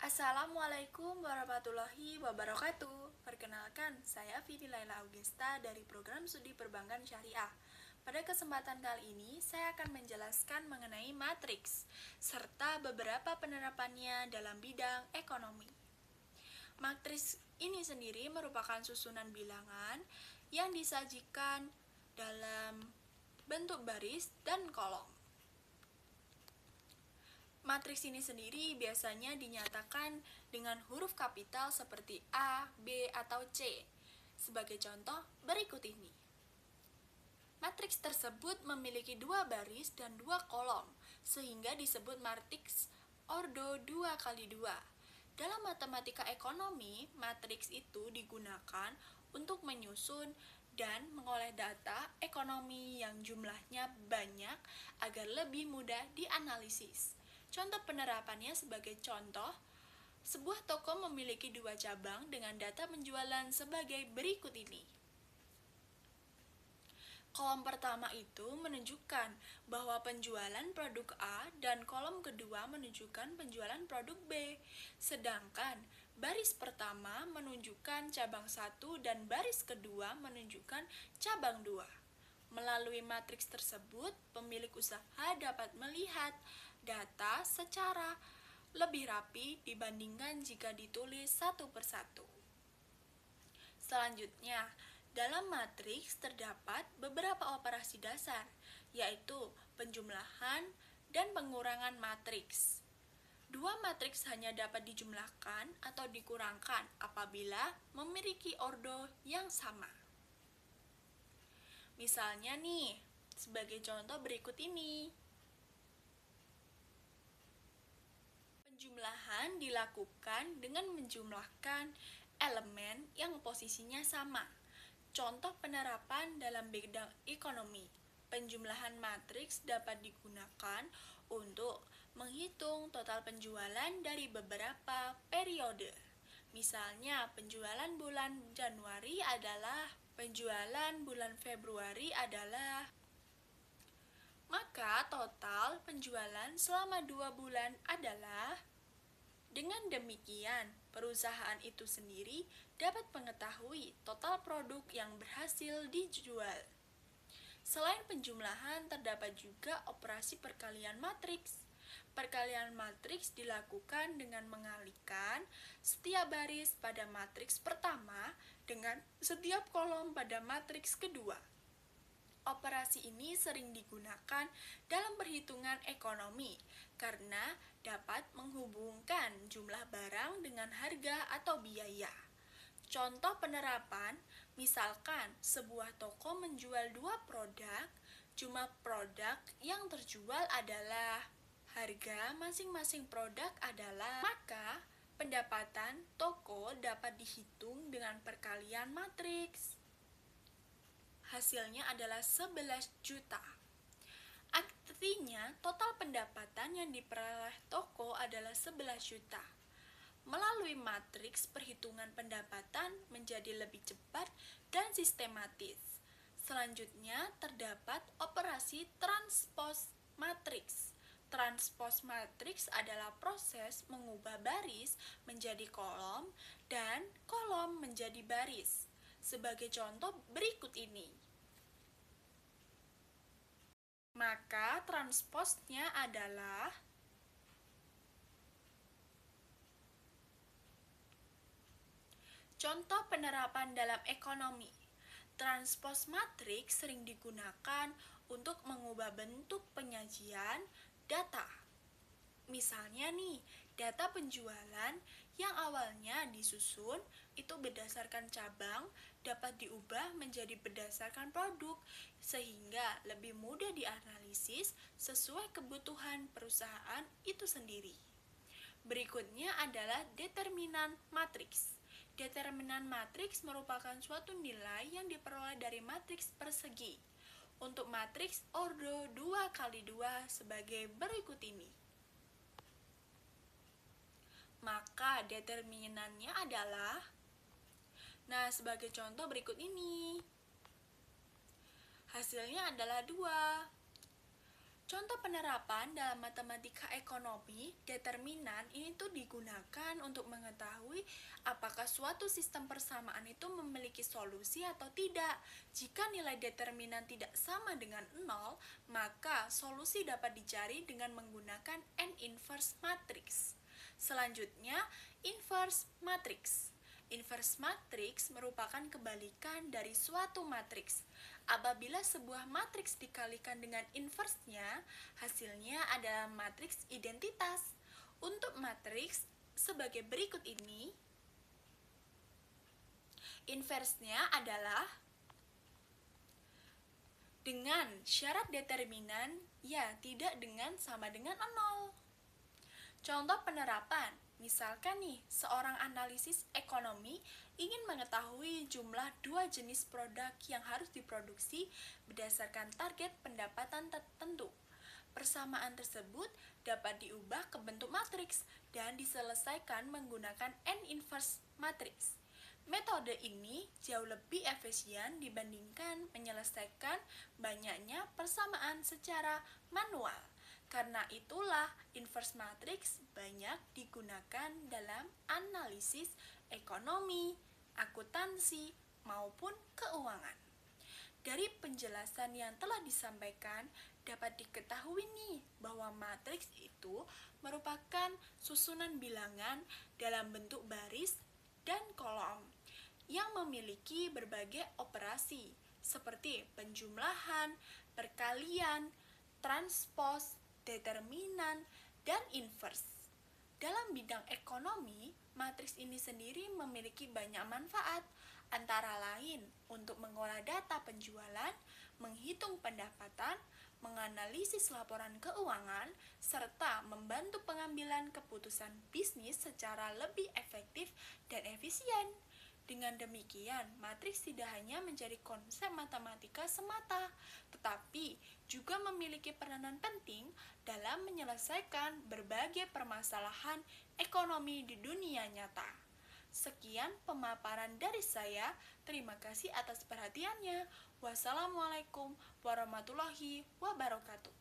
Assalamualaikum warahmatullahi wabarakatuh. Perkenalkan, saya Vidi Laila Augusta dari program studi perbankan syariah. Pada kesempatan kali ini, saya akan menjelaskan mengenai matriks, serta beberapa penerapannya dalam bidang ekonomi. Matriks ini sendiri merupakan susunan bilangan yang disajikan dalam bentuk baris dan kolom. Matriks ini sendiri biasanya dinyatakan dengan huruf kapital seperti A, B, atau C. Sebagai contoh, berikut ini. Matriks tersebut memiliki dua baris dan dua kolom, sehingga disebut matriks ordo 2x2. Dalam matematika ekonomi, matriks itu digunakan untuk menyusun dan mengolah data ekonomi yang jumlahnya banyak agar lebih mudah dianalisis. Contoh penerapannya sebagai contoh, sebuah toko memiliki dua cabang dengan data penjualan sebagai berikut ini. Kolom pertama itu menunjukkan bahwa penjualan produk A dan kolom kedua menunjukkan penjualan produk B. Sedangkan baris pertama menunjukkan cabang 1 dan baris kedua menunjukkan cabang 2. Melalui matriks tersebut, pemilik usaha dapat melihat data secara lebih rapi dibandingkan jika ditulis satu persatu. Selanjutnya, dalam matriks terdapat beberapa operasi dasar, yaitu penjumlahan dan pengurangan matriks. Dua matriks hanya dapat dijumlahkan atau dikurangkan apabila memiliki ordo yang sama. Misalnya nih, sebagai contoh berikut ini. Penjumlahan dilakukan dengan menjumlahkan elemen yang posisinya sama. Contoh penerapan dalam bidang ekonomi. Penjumlahan matriks dapat digunakan untuk menghitung total penjualan dari beberapa periode. Misalnya, penjualan bulan Januari adalah penjualan bulan Februari adalah. Maka total penjualan selama 2 bulan adalah. Dengan demikian, perusahaan itu sendiri dapat mengetahui total produk yang berhasil dijual. Selain penjumlahan, terdapat juga operasi perkalian matriks. Perkalian matriks dilakukan dengan mengalihkan setiap baris pada matriks pertama dengan setiap kolom pada matriks kedua. Operasi ini sering digunakan dalam perhitungan ekonomi karena dapat menghubungkan jumlah barang dengan harga atau biaya. Contoh penerapan, misalkan sebuah toko menjual 2 produk, jumlah produk yang terjual adalah, harga masing-masing produk adalah, maka pendapatan toko dapat dihitung dengan perkalian matriks. Hasilnya adalah 11 juta. Artinya, total pendapatan yang diperoleh toko adalah 11 juta. Melalui matriks, perhitungan pendapatan menjadi lebih cepat dan sistematis. Selanjutnya, terdapat operasi transpose matriks. Transpose matriks adalah proses mengubah baris menjadi kolom dan kolom menjadi baris. Sebagai contoh berikut ini. Maka transposnya adalah contoh penerapan dalam ekonomi. Transpose matriks sering digunakan untuk mengubah bentuk penyajian data. Misalnya nih, data penjualan yang awalnya disusun itu berdasarkan cabang dapat diubah menjadi berdasarkan produk sehingga lebih mudah dianalisis sesuai kebutuhan perusahaan itu sendiri. Berikutnya adalah determinan matriks. Determinan matriks merupakan suatu nilai yang diperoleh dari matriks persegi. Untuk matriks ordo 2x2 sebagai berikut ini. Maka determinannya adalah, nah sebagai contoh berikut ini. Hasilnya adalah 2. Contoh penerapan dalam matematika ekonomi, determinan ini tuh digunakan untuk mengetahui apakah suatu sistem persamaan itu memiliki solusi atau tidak. Jika nilai determinan tidak sama dengan 0, maka solusi dapat dicari dengan menggunakan N-inverse matrix. Selanjutnya, inverse matrix. Inverse matrix merupakan kebalikan dari suatu matriks. Apabila sebuah matriks dikalikan dengan inversenya, hasilnya adalah matriks identitas. Untuk matriks sebagai berikut ini, inversenya adalah dengan syarat determinan, ya tidak dengan sama dengan 0. Contoh penerapan, misalkan nih, seorang analisis ekonomi ingin mengetahui jumlah dua jenis produk yang harus diproduksi berdasarkan target pendapatan tertentu. Persamaan tersebut dapat diubah ke bentuk matriks dan diselesaikan menggunakan N-inverse matrix. Metode ini jauh lebih efisien dibandingkan menyelesaikan banyaknya persamaan secara manual. Karena itulah inverse matrix banyak digunakan dalam analisis ekonomi, akuntansi, maupun keuangan. Dari penjelasan yang telah disampaikan, dapat diketahui nih bahwa matriks itu merupakan susunan bilangan dalam bentuk baris dan kolom yang memiliki berbagai operasi seperti penjumlahan, perkalian, transpos, determinan, dan inverse. Dalam bidang ekonomi, matriks ini sendiri memiliki banyak manfaat, antara lain untuk mengolah data penjualan, menghitung pendapatan, menganalisis laporan keuangan, serta membantu pengambilan keputusan bisnis secara lebih efektif dan efisien. Dengan demikian, matriks tidak hanya menjadi konsep matematika semata, tetapi juga memiliki peranan penting dalam menyelesaikan berbagai permasalahan ekonomi di dunia nyata. Sekian pemaparan dari saya. Terima kasih atas perhatiannya. Wassalamualaikum warahmatullahi wabarakatuh.